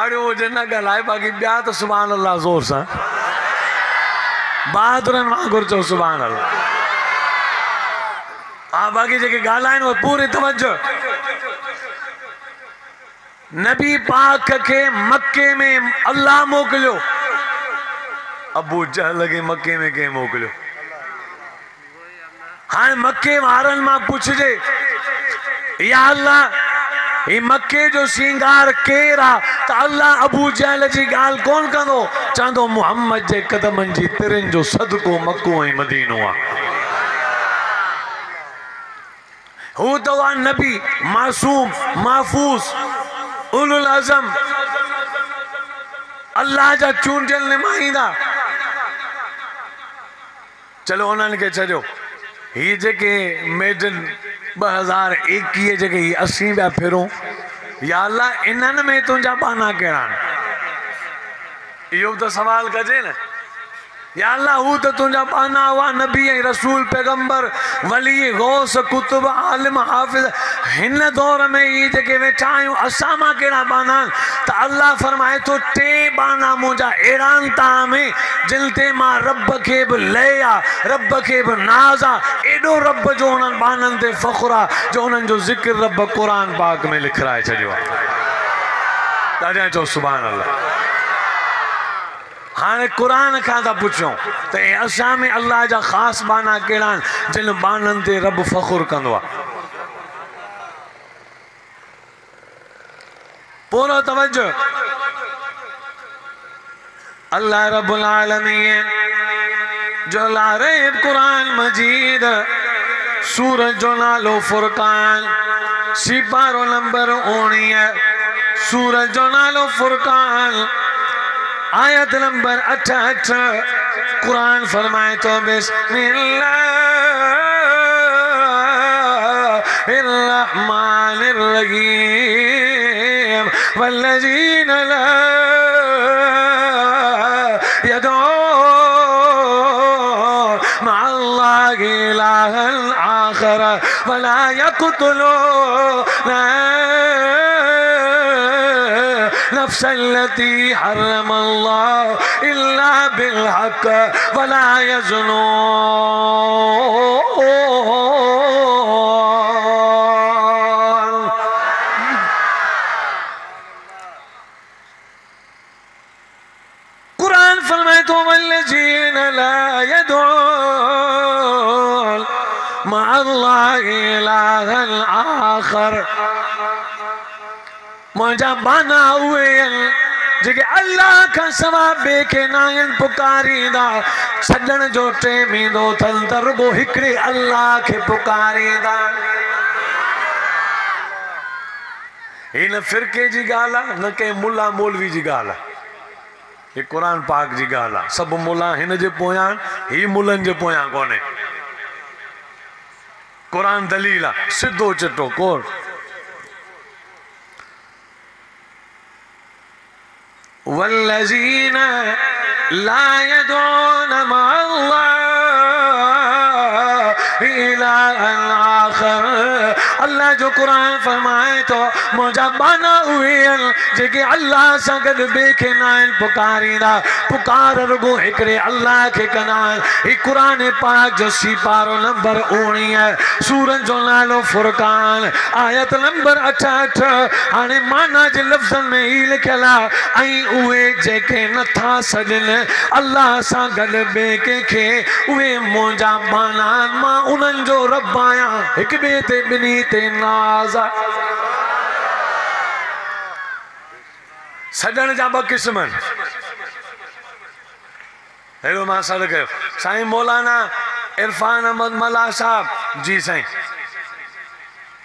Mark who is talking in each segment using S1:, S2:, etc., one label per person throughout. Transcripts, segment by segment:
S1: अड़े वो जना ॻाल्हाए बाक़ी ॿिया त सुभान अल्लाह ज़ोर सां बहादुरनि वांगुरु चओ सुभान अल्लाह। हा बाक़ी जेके ॻाल्हाइनि उहे पूरी तवज्जो। नबी पाक के मक्के में अल्लाह मोकिलियो, अबू जहल खे मक्के में कंहिं मोकिलियो? हाँ मक्के वारनि मां पुछजे या अल्लाह ही मक्के जो श्रृंगार केर आ त अल्लाह अबू जहल जी ॻाल्हि कोन कंदो, चवंदो मुहम्मद जे कदमनि जी तिरनि जो सदको मक्को ऐं मदीनो आ। हू तवा नबी मासूम महफूज उलुल अज़म अल्लाह जा चूंडियल नुमाइंदा। चलो उन्हनि खे छॾियो, ही जेके मेडन 2021 जेके ही 80 पिया फिरूं, या अल्लाह इन्हनि में तुंहिंजा बाना कहिड़ा आहिनि? इहो त सवाल कजे न। या अल्लाह हू त तुंहिंजा बाना हुआ नबी ऐं रसूल पैगंबर वली गौस कुतुब आलिम हाफ़िज़, हिन दौर में ही जेके वेठा आहियूं असां मां कहिड़ा बाना आहिनि? त अल्लाह फरमाए थो टे बाना मुंहिंजा अहिड़ा आहिनि तव्हां में जिन ते मां रब खे बि लय आहे, रब खे बि नाज़ आहे। एॾो रब जो उन्हनि बाननि ते फ़ख़ुरु आहे जो उन्हनि जो ज़िक्र रब क़ुरान पाक में लिखाए छॾियो आहे। ॾाढा चओ सुभान अल्लाह। हाँ कुरान खां था पुछूं त असां में अल्लाह जा ख़ासि बाना कहिड़ा आहिनि जिन बाननि ते रब फ़ख़ुरु कंदो आहे? पूरो तवज्जो। अल्लाह रब्बुल आलमीन जो लारे कुरान मजीद सूरज जो नालो फुरकान, सिपारो नंबर 19, सूरज जो नालो फुरकान, आयत नंबर 68। कुरान फरमाए तो बिस्मिल्लाहिर्रहमानिर्रहीम वल्लज़ीना ला यदऊन मअल्लाहि इलाहन आखर वला यक़्तुलून नफ्सल्लती हर्रमल्लाह इल्ला बिलहक़ वला यज़नून। कुरान फरमाए तो वल्लज़ीना ला यदऊन मअल्लाहि इलाहन आखर, मुंहिंजा बाना उहे आहिनि जेके अल्लाह खां सवा ॿिए खे न आहिनि पुकारींदा। छॾण जो टेम ईंदो अथनि त रुॻो हिकिड़े अल्लाह खे पुकारींदा। हिन फिरके जी ॻाल्हि आहे न कंहिं मुला मौलवी जी ॻाल्हि आहे, हे क़ुरान पाक जी ॻाल्हि आहे। सभु मुला हिन जे पोयां आहिनि, ही मुलनि जे पोयां कोन्हे। क़ुरान दलील आहे, सिधो चिटो कोर। वल्लज़ीना ला यदऊन मअल्लाहि इलाहन आखर, अल्लाह जो कुरान फरमाए तो मुंहिंजा बाना उहे आहिनि जेके अल्लाह सां गॾु ॿिए खे न आहिनि पुकारींदा। पुकार रुॻो हिकिड़े अल्लाह खे कंदा आहिनि। ही क़ुरान पाक जो सिपारो नंबर 19, सूरज जो नालो फुरकान, आयत नंबर 68। हाणे माना जे लफ़्ज़नि में ही लिखियल आहे, ऐं उहे जेके नथा सॾनि अल्लाह सां गॾु ॿिए कंहिंखे, उहे मुंहिंजा बाना आहिनि, मां उन्हनि जो रब आहियां। हिक ॿिए ते ॿिन्ही ते नाज़ आहे। सॾण जा ॿ क़िस्म आहिनि। अहिड़ो मां सॾु कयो साईं मौलाना इरफान अहमद मला साहब। जी साईं,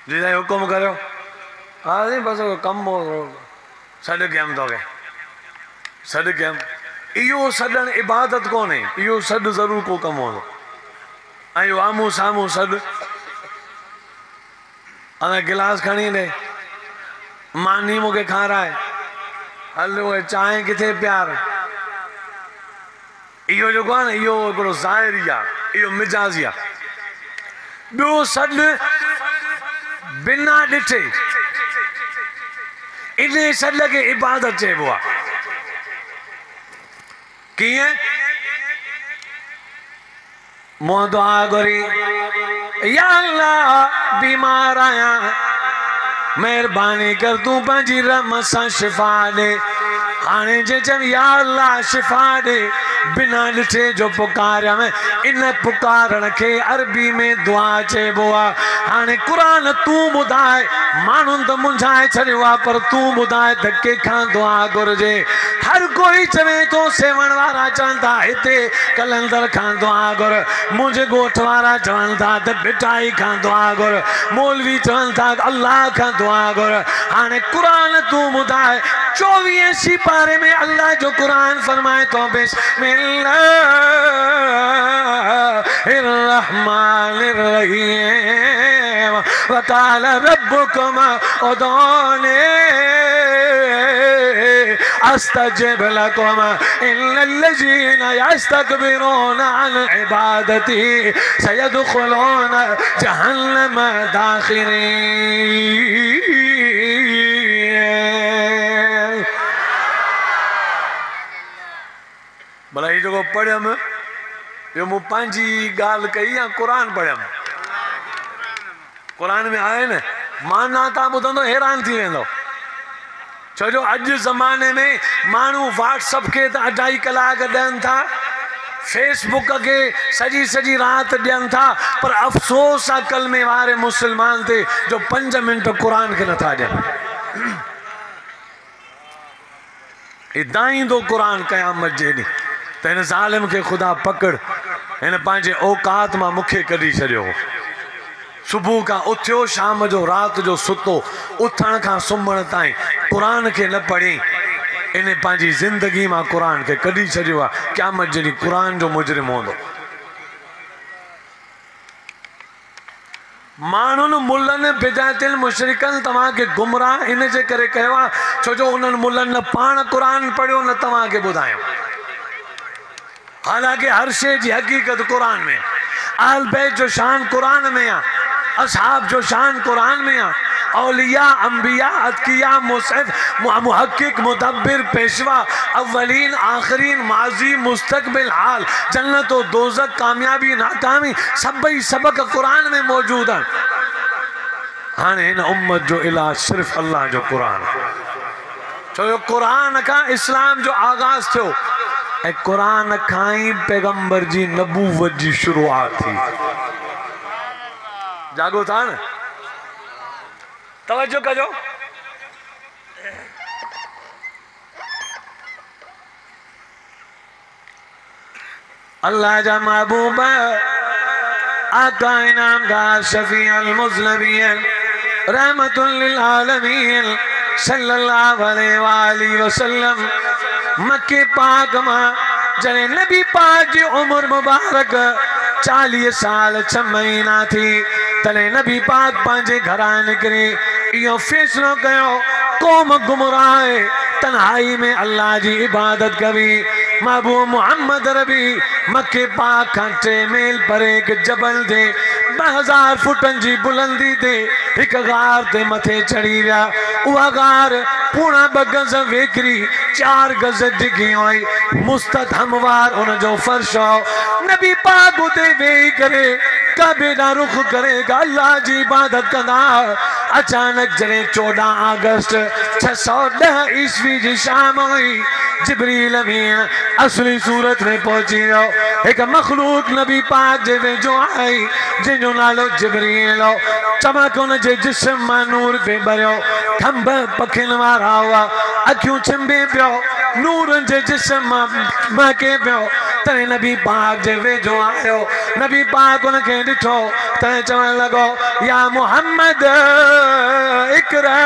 S1: जी साईं हुकुम करियो। हा साईं बसि कमु सॾु कयमि तोखे, सॾु कयमि। इहो सॾणु इबादत कोन्हे, इहो सॾु ज़रूरु को कमु हूंदो। ऐं इहो आम्हूं साम्हूं सॾु, अञा गिलास खणी ॾे, मानी मूंखे खाराए, हल उहे चांहि किथे प्यार। इहो जेको आहे न, इहो हिकिड़ो ज़ाहिरी आहे, इहो मिजाज़ी आहे। ॿियो सॾु बिना ॾिठे, इन शल खे इबादत चइबो आहे। कीअं? मूं दुआ घुरी, या अल्लाह बीमार आहियां, महिरबानी कर तूं पंहिंजी रहमत सां शिफ़ा ॾे। हाणे जे चवनि या अल्लाह शिफ़ा ॾे, बिना ॾिठे जो पुकारियम, इन पुकारण खे अरबी में दुआ चइबो आहे। हाणे क़ुरान तूं ॿुधाए, माण्हुनि त मुंझाए छॾियो आहे, पर तूं ॿुधाए त कंहिंखां दुआ घुरिजे। हर कोई चवे थो, सेवण वारा चवनि था हिते कलंदर खां दुआ घुर, मुंहिंजे ॻोठ वारा चवनि था त बिटाई खां दुआ घुर, मौलवी चवनि था अल्लाह खां दुआ घुर। हाणे क़ुरान तूं ॿुधाए, 24 सिपारे में अल्लाह जो क़ुरान फरमाए थो, बिस्मिल्लाहिर्रहमानिर्रहीम वक़ाल रब्बुकुम उदूनी अस्तजिब लकुम इन्नल्लज़ीना यस्तकबिरूना अन इबादती सयदखुलूना जहन्नम दाखिरीन। भला ये जो पढ़ियम यो मूं पंहिंजी ॻाल्हि कई या क़ुरान पढ़ियम? क़ुरान में आहे न, माना तव्हां ॿुधंदो हैरान थी वेंदो। छो जो अॼु ज़माने में माण्हू व्हाट्सअप खे त 2.5 कलाक ॾियनि था, फेसबुक खे सॼी राति ॾियनि था, पर अफ़सोस आहे कलमे वारे मुस्लमान ते जो 5 मिंट क़ुरान खे नथा ॾियनि। दाईंदो क़ुरान क़यामत जे ॾींहुं त हिन ज़ालिम खे ख़ुदा पकड़, हिन पंहिंजे औकात मां मूंखे कढी छॾियो। सुबुह खां उथियो, शाम जो राति जो सुतो, उथण खां सुम्हण ताईं क़ुरान खे न पढ़ी, इन पंहिंजी ज़िंदगी मां क़ुरान खे कढी छॾियो आहे। क़यामत जे ॾींहुं क़ुरान जो मुजरिम हूंदो। माण्हुनि मुल्लनि बिदातिल मुशरिकनि तव्हांखे गुमराह इन जे करे कयो आहे छो जो उन्हनि मुल्लनि न पाण क़ुरान पढ़ियो न तव्हांखे ॿुधायो। हालांकि हर शइ जी हक़ीक़त क़ुरान में, आल बैत जो शान क़ुरान में आहे, असहाब जो शान क़ुरान में आहे, औलिया अंबिया अतकिया मुसैफ मुहक्किक मुदब्बिर पेशवा अव्वलीन आखिरीन माजी मुस्तकबिल हाल जन्नत और दोज़ख कामयाबी नाकामी सभई सबक क़ुरान में मौजूद है। हाणे हिन उम्मत जो इलाज सिर्फ अल्लाह जो क़ुरान, छो जो क़ुरान का इस्लाम जो आगाज़ थियो ऐं क़ुरान खां ई पैगंबर जी नबूवत जी शुरुआत थी। जागो था न, तवज्जो कजो। अल्लाह जा महबूब आका इनामगार शफी अल मुज़नबीन रहमतुल लिल आलमीन सल्लल्लाहु अलैहि वसल्लम मक्के पाक मां जने नबी पाक जी उम्र मुबारक 40 साल 6 महीना थी, तले नबी पाक पंहिंजे घरां निकिरी इहो फैसलो कयो क़ौम गुमराह तन्हाई में अल्लाह जी इबादत करी। महबूब मोहम्मद रबी मक्के पाक खां 3 मील परे एक जबल ते 2000 फुटन जी बुलंदी ते एक गार ते मथे चढ़ी विया। उहा गार पूरा 2 गज वेकरी 4 गज डिघी हुई, मुस्तत हमवार उन जो फर्श हो। नबी पाक उते वेही करे काबे दा रुख करेगा अल्लाह जी इबादत कंदा। अचानक जने 14 अगस्त 610 ईस्वी जी शाम हुई, जिब्रील अमीन असली सूरत में पहुंची वियो। एक मखलूक नबी पाक जे वेझो आई जिंजो नालो जिब्रील हो। चमक उन जे जिस्म मां नूर पे भरियो, खंभ पखिन वारा हुआ, अखियूं छिंबे पियो, नूर जे जिस्म मां महके पियो। तने नबी पाक जे वेझो आयो, नबी पाक उनखे ॾिठो तने चवण लॻो या मोहम्मद इकरा,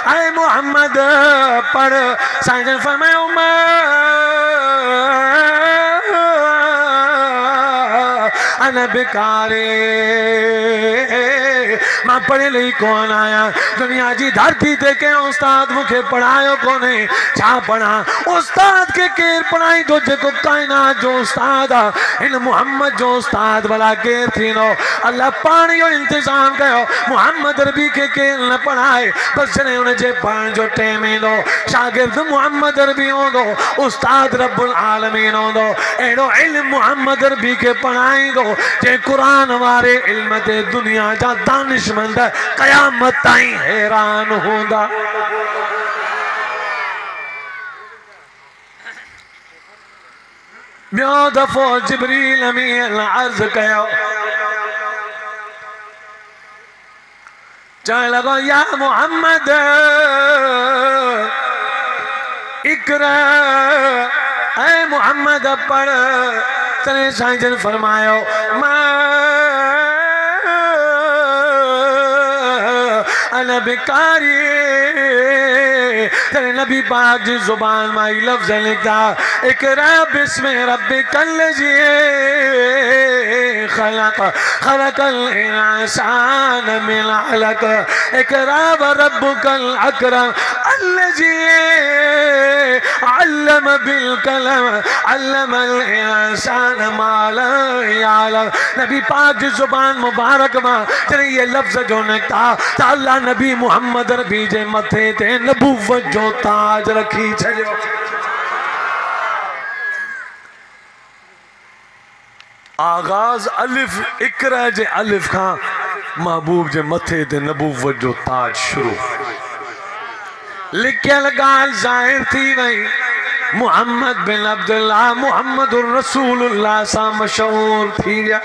S1: ऐ मोहम्मद पढ़। साईं जन फरमायो अन बिकारे मां पढ़ियल ई कोन आहियां, दुनिया जी धरती ते कंहिं उस्ताद मूंखे पढ़ायो कोन्हे, छा पढ़ा? उस्ताद खे केरु पढ़ाईंदो जेको काइनात जो उस्ताद आहे? हिन मुहम्मद जो उस्ताद भला केरु थींदो? अल्लाह पाण जो इंतज़ाम कयो, मुहम्मद अरबी खे केरु न पढ़ाए, बसि जॾहिं हुनजे पढ़ण जो टाइम ईंदो शागिर्द मुहम्मद अरबी हूंदो, उस्ताद रब्बुल आलमीन हूंदो। अहिड़ो इल्म मुहम्मद अरबी खे पढ़ाईंदो जे क़ुरान वारे इल्म ते दुनिया जा दानिशमंद क़यामत ताईं हैरान हूंदा। ॿियो दफ़ो जिब्रील अमीन अर्ज़ कयो, चवण लॻो या मुहम्मद इक़रा, ऐं मुहम्मद पढ़। तॾहिं साईं जन फरमायो अना बिकारी। तॾहिं नबी पाक जी ज़ुबान मां ई लफ़्ज़ निकिता, इक़रा बिस्मि रब्बिकल ज़ी ख़लक़ ख़लक़ल इंसान मिन अलक़ इक़रा व रब्बुकल अकरम अल्लज़ी अल्लम बिल कलम अल्लमल इंसान मा lam यअलम। नबी पाक जी ज़ुबान मुबारक मां जॾहिं ये लफ़्ज़ जो निकिता त अल्लाह नबी मुहम्मद अरबी जे मथे ते नबूवत जो ताज रखी छॾियो। आगाज़ अलिफ इक़रा जे अलिफ खां महबूब जे मथे ते नबूवत जो ताज शुरू। लिखियल ॻाल्हि ज़ाहिर थी वई, मुहम्मद बिन अब्दुल्लाह मुहम्मद रसूलुल्लाह सां मशहूर थी विया।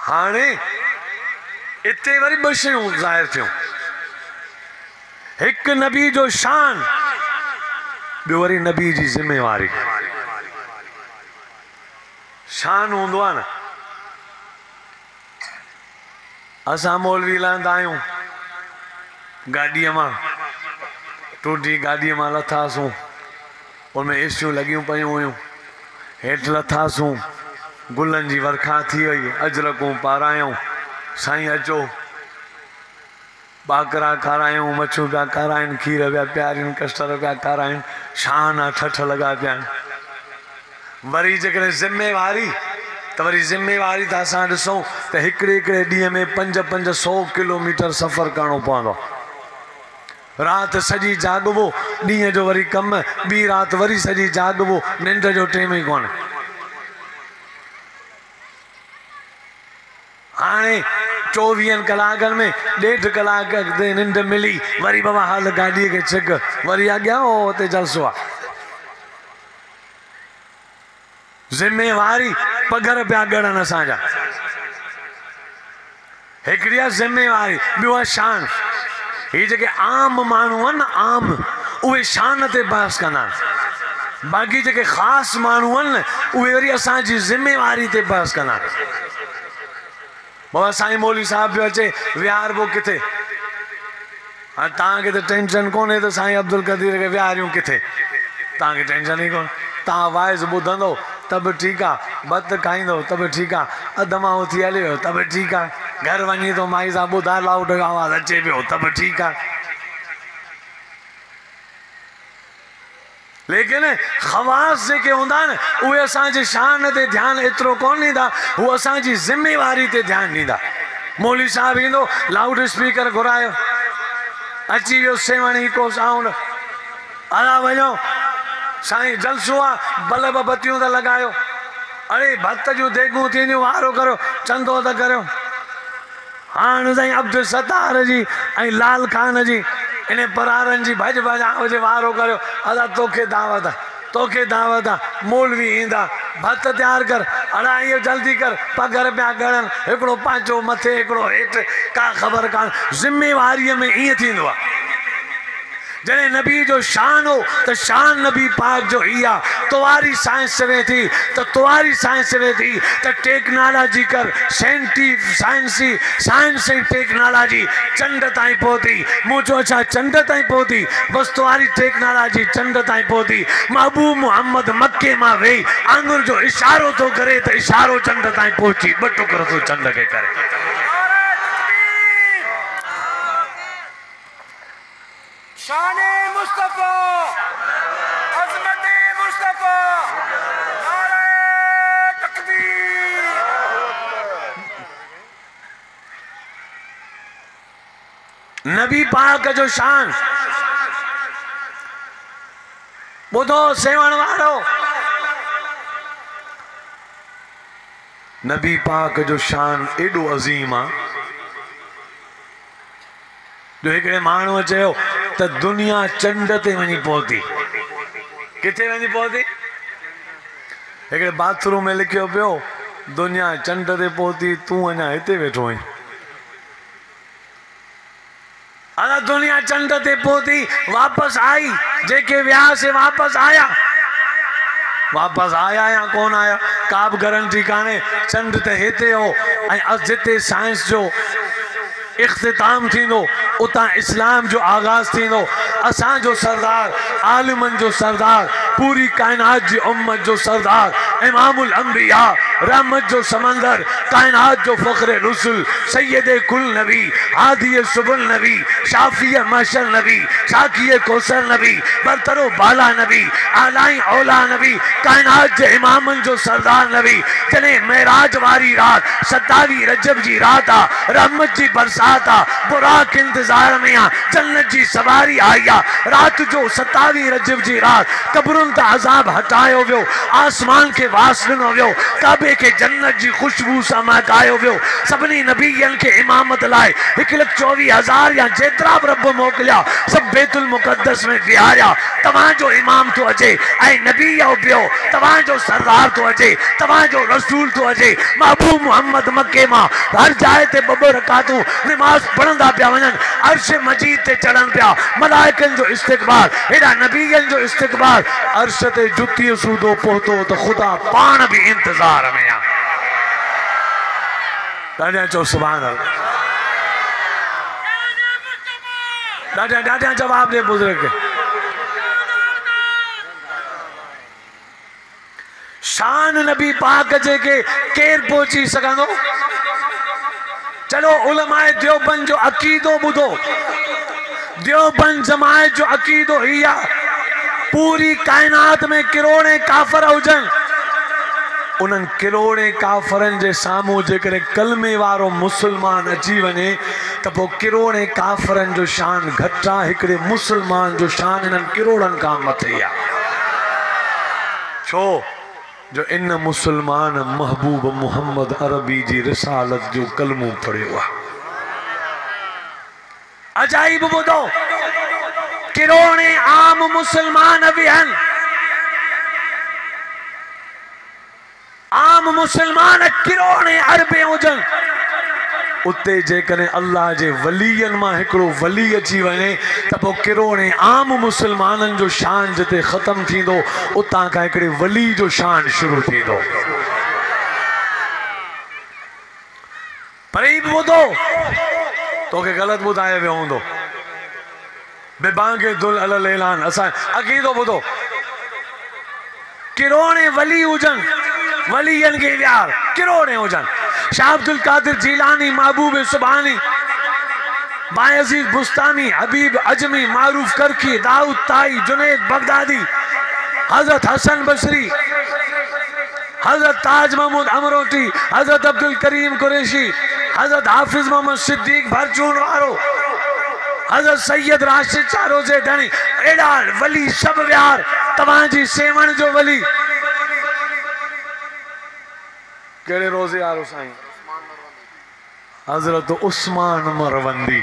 S1: हाणे इते वरी ॿ शयूं ज़ाहिर थियूं, हिकु नबी जो शान, ॿियो वरी नबी जी ज़िम्मेवारी। शान हूंदो आहे न, असां मौलवी लहंदा आहियूं गाॾीअ मां, टूटी गाॾीअ मां लथासूं, उनमें एसियूं लॻियूं पियूं हुयूं, हेठि लथासूं, गुलनि जी वर्खा थी वई, अजरकूं पारायूं, साईं अचो, ॿाकरा खारायूं, मच्छूं पिया खाराइनि, खीर पिया पियारनि, कस्टर पिया खाराइनि, शान आहे, ठठ लॻा पिया आहिनि। वरी जेकॾहिं ज़िम्मेवारी त वरी ज़िम्मेवारी त असां ॾिसूं त हिकिड़े हिकिड़े ॾींहं में 500 किलोमीटर सफ़र करिणो पवंदो। राति सॼी जाॻबो, ॾींहं जो वरी कमु, ॿी राति वरी सॼी जाॻबो, निंड जो टाइम ई कोन्हे। हाणे 24 कलाकनि में 1.5 कलाक ते निंड मिली, वरी बाबा हाल गाॾीअ खे छिक, वरी अॻियां हुते जलसो आहे। ज़िम्मेवारी पघर पिया ॻणनि असांजा, हिकिड़ी आहे ज़िम्मेवारी, ॿियो आहे शान। ही जेके आम माण्हू आहिनि न, आम, उहे शान ते बहस कंदा आहिनि, बाक़ी जेके ख़ासि माण्हू आहिनि न, उहे वरी असांजी ज़िम्मेवारी ते बहस कंदा आहिनि। बाबा साईं मौलवी साहब पियो अचे, विहारबो किथे? हाणे तव्हांखे त टेंशन कोन्हे त साईं अब्दुल क़दीर खे विहारियूं किथे, तव्हांखे टेंशन ई कोन्हे। तव्हां वाइज़ ॿुधंदो त बि ठीकु आहे, भत खाईंदो त बि ठीकु आहे, अधु थी हले वियो त बि ठीकु आहे, घर वञी थो माई सां ॿुधाए लाउड आवाज़ अचे पियो त बि ठीकु आहे। लेकिन ख़वास जेके हूंदा न, उहे असांजे शान ते ध्यानु एतिरो कोन ॾींदा, हू असांजी ज़िम्मेवारी ते ध्यानु ॾींदा। मौलवी साहब ईंदो, लाउड स्पीकर घुरायो, अची वियो सेवणी को साउंड, हला वञो साईं जलसो आहे, बल्ब बत्तियूं त लॻायो, अड़े भत जूं देगूं थींदियूं, वारो करो, चंदो त करियो। हाणे साईं अब्दुल सत्तार जी ऐं लाल खान जी इन परारनि जी भॼ भॼा हुजे, वारो करियो, अदा तोखे दावत आहे, तोखे दावत आहे। मौलवी ईंदा, भत तयारु कर, अड़ा इहो जल्दी कर, पघर पिया ॻणनि, हिकिड़ो पंहिंजो मथे हिकिड़ो हेठि, का ख़बर कान। ज़िम्मेवारीअ में ईअं थींदो आहे, जने नबी जो शान हो तो शान नबी पाक जो इया तुम्हारी साइंस चवे थी तो तुम्हारी साइंस चवे थी तो टेक्नोलॉजी कर साइंस से टेक्नोलॉजी चंड ताईं पहुती मुझो अच्छा चंड ताईं पहुती बस तुम्हारी टेक्नोलॉजी चंड ताईं पहुती महबूब मोहम्मद मक्के मां वेई आंगुर जो इशारो तो करे तो इशारो चंड ताईं पहुची ॿ टुकर तो चंड के करे
S2: शाने मुस्तफा अज़मते मुस्तफा नारे तकबीर।
S1: नबी पाक जो शान बुधो सेवण वारो नबी पाक जो शान एडो अजीम आ जो एक मानव चयो तो दुनिया चंड ते वही पहुती किथे वही पहुती एक बाथरूम में लिखियो पियो दुनिया चंड ते पहुती तू अञा हिते वेठो आहीं अला दुनिया चंड ते पहुती वापस आई जेके विया से वापस आया या कौन आया का भी गारंटी काने चंड ते हिते हो ऐं जिते साइंस जो इख्तिताम थींदो उतां इस्लाम जो आगाज थींदो असां जो सरदार आलिमन जो सरदार पूरी कायनात जी उम्मत जो सरदार इमामुल अंबिया रहमत जो समंदर कायनात जो फख्र रसूल सैयदे कुल नबी हादी सुबुल नबी शाफिया मशर नबी शाकिय कौसर नबी बरतरो बाला नबी आलाई औला नबी कायनात जे इमामन जो सरदार नबी जने मेराज वारी रात 27 रजब जी रात आ रहमत जी बरसात आ बुराक इंतजार में आ जन्नत जी सवारी आई आ रात जो 27 रजब जी रात कब्रुन ता अजाब हटायो वियो आसमान के वास ॾिनो वियो काबे के जन्नत जी खुशबू सां महकायो वियो सभिनी नबीयन के इमामत लाइ 1,24,000 या जेतिरा बि रब मोकिलिया सब बैतुल मुक़द्दस में बिहारिया तव्हां जो इमाम तो अचे ऐं नबी पियो तव्हां जो सरदार तो अचे तव्हां जो रसूल तो अचे महबूब मोहम्मद मक्के मां हर जाइ ते ॿ रकातूं नमाज पढ़ंदा पिया वञनि अर्श मजीद ते चढ़नि पिया मलाइकनि जो इस्तक़बाल हेॾा नबीयन जो इस्तक़बाल अर्श ते जुती सूदो पहुतो तो खुदा पान भी इंतजार में आ ॾाढा चो सुभान अल्लाह ॾाढा जवाब दे बुजुर्ग के शान नबी पाक जे के केर पहुची सघंदो चलो उलमाए देवबंद जो अकीदो ॿुधो देवबंद जमायत जो अकीदो ही आ पूरी कायनात में किरोड़े काफ़र हुजन उन्हनि किरोड़े काफ़रनि जे साम्हूं जेकॾहिं कलमे वारो मुसलमान अची वञे त पोइ किरोड़े काफ़रनि जो शान घटि आहे हिकिड़े मुसलमान जो शान इन्हनि किरोड़नि खां मथे आहे छो जो इन मुसलमान महबूब मोहम्मद अरबी जी रिसालत जो कलमो पढ़ियो आहे अजाइब ॿुधो किरोड़े आम मुसलमान भी आहिनि आम मुसलमान किरोड़े अरबे हुजनि उते जेकॾहिं अल्लाह जे वलीयन मां हिकिड़ो वली अची वञे त पोइ किरोड़े आम मुसलमाननि जो शान जिते ख़त्म थींदो उतां खां हिकिड़े वली जो शान शुरू थींदो पर ही बि ॿुधो तोखे ग़लति ॿुधायो वियो हूंदो बेबांगे दुल अलल ऐलान असां अक़ीदो ॿुधो किरोड़े वली हुजनि वलीयन के यार किरोड़े हुजन शाह अब्दुल कादिर जीलानी महबूब सुभानी बायजीद बुस्तानी हबीब अजमी मारूफ करकी दाऊद ताई जुनैद बगदादी हजरत हसन बसरी हजरत ताज महमूद अमरोटी हजरत अब्दुल करीम कुरैशी हजरत हाफिज मोहम्मद सिद्दीक भरचून वारो हजरत सैयद राशिद चारोजे धनी एड़ा वली सब व्यार तवाजी सेवण जो वली केड़े रोजे आरो साईं हजरत उस्मान मरवंदी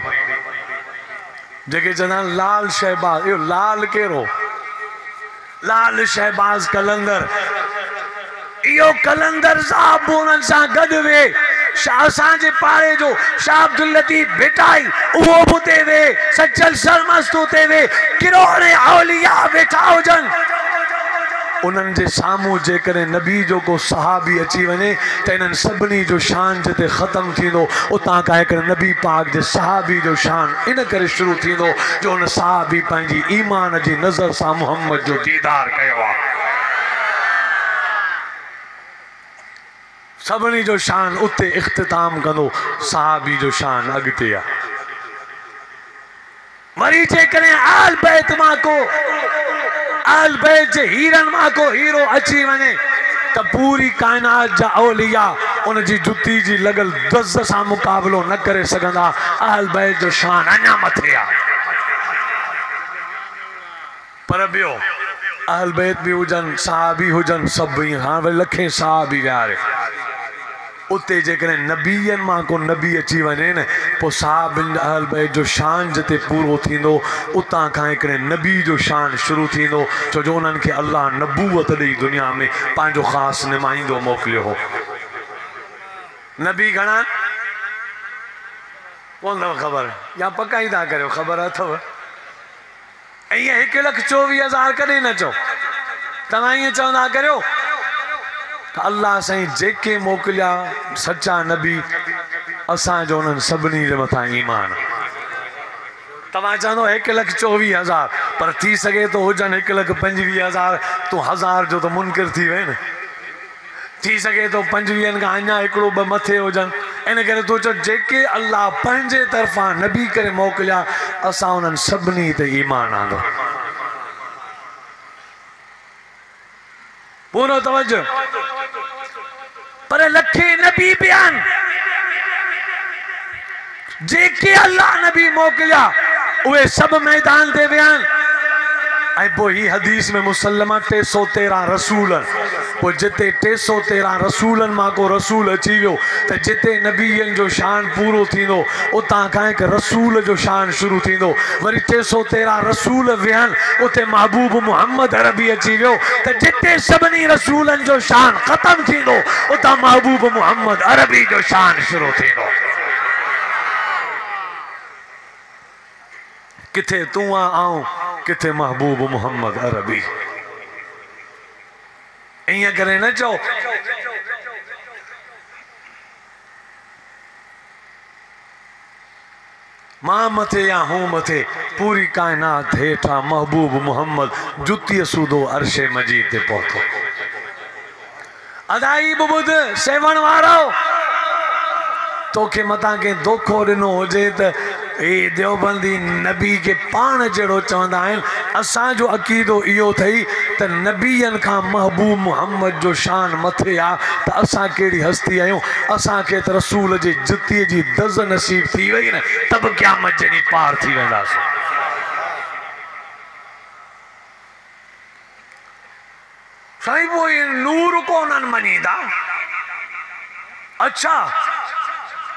S1: जेके चवंदा लाल शहबाज यो लाल केरो लाल शहबाज कलंदर यो कलंदर साहब उन्हनि सां गॾु वे शाह जे पाड़े जो शाह अब्दुल लतीफ भेटाई वो बुते वे सचल सरमस्त होते वे किरोड़े औलिया वेठा हुजन उन्हनि जे साम्हूं जेकॾहिं नबी जो को सहाबी अची वञे त इन्हनि सभिनी जो शान जिते ख़तमु थींदो उतां खां हिकिड़े नबी पाक जे सहाबी जो शान इन करे शुरू थींदो जो उन सहाबी पंहिंजी ईमान जी नज़र सां मुहम्मद जो दीदार कयो आहे। सभिनी जो शान उते इख़्तिताम कंदो सहाबी जो शान अॻिते आहे। वरी जेकॾहिं आल बैत मां को आल बैत जे हीरन मां को हीरो अची वञे त पूरी कायनात जा औलिया उन जी जुती जी लॻल दज़ सां मुक़ाबिलो न करे सघंदा। आल बैत जो शान अञा मथे आहे। पर ॿियो आल बैत बि हुजनि सहाबी हुजनि सभु हाणे वरी लखे सहाबी विहारे उते जेकॾहिं नबीअनि मां को नबी अची वञे न पोइ साहबिन अहल बैत जो शान जिते पूरो थींदो उतां खां हिकिड़े नबी जो शान शुरू थींदो छो जो उन्हनि खे अल्लाह नबूवत ॾेई दुनिया में पंहिंजो ख़ासि नुमाइंदो मोकिलियो हो। नबी घणा कोन अथव ख़बर या पका ई था करियो ख़बर अथव ईअं 1,24,000 कॾहिं न चओ तव्हां ईअं चवंदा करियो अल्लाह साईं जेके मोकिलिया सच्चा नबी असांजो उन्हनि सभिनी जे मथां ईमान। तव्हां चवंदो 1,24,000 पर थी सघे थो हुजनि 1,25,000 तूं 1000 जो त मुनकिर थी वए न थी सघे थो 25 खां अञा हिकिड़ो ॿ मथे हुजनि इन करे तूं चओ जेके अल्लाह पंहिंजे तरफ़ां नबी करे मोकिलिया असां उन्हनि सभिनी ते ईमान आंदो। पूरो तवजो पर लखे नबी बयान जेके अल्लाह नबी मोकिलिया उहे सभु मैदान ते बयान ऐं पोइ ही हदीस में मुसलमा 313 रसूल पोइ जिते 313 रसूलनि मां को रसूल अची वियो त जिते नबीअनि जो शान पूरो थींदो उतां खां हिकु रसूल जो शान शुरू थींदो वरी 313 रसूल विहनि उते महबूब मुहम्मद अरबी अची वियो त जिते सभिनी रसूलनि जो शान ख़तमु थींदो उतां महबूब मुहम्मद अरबी जो शान शुरू थींदो। किथे तूं आऊं किथे महबूब मुहम्मद अरबी ईअं करे न चओ मां मथे या हूं मथे पूरी कायनात हेठा महबूब मुहम्मद जुतीअ सूदो अर्शे मजीद ते पहुतो। अदाई बुबुद सेवण वारो तोखे मथां के धोखो ॾिनो हुजे त ए देवबंदी नबी के पाण जहिड़ो चवंदा आहिनि असांजो अक़ीदो इहो अथई त नबीअनि खां महबूब मुहम्मद जो शान मथे आहे त असां कहिड़ी हस्ती आहियूं असांखे त रसूल जी जुतीअ जी दज़ नसीब थी वई न त बि क़यामत जॾहिं पार थी वेंदासीं। साईं पोइ नूर कोन्हनि मञींदा अच्छा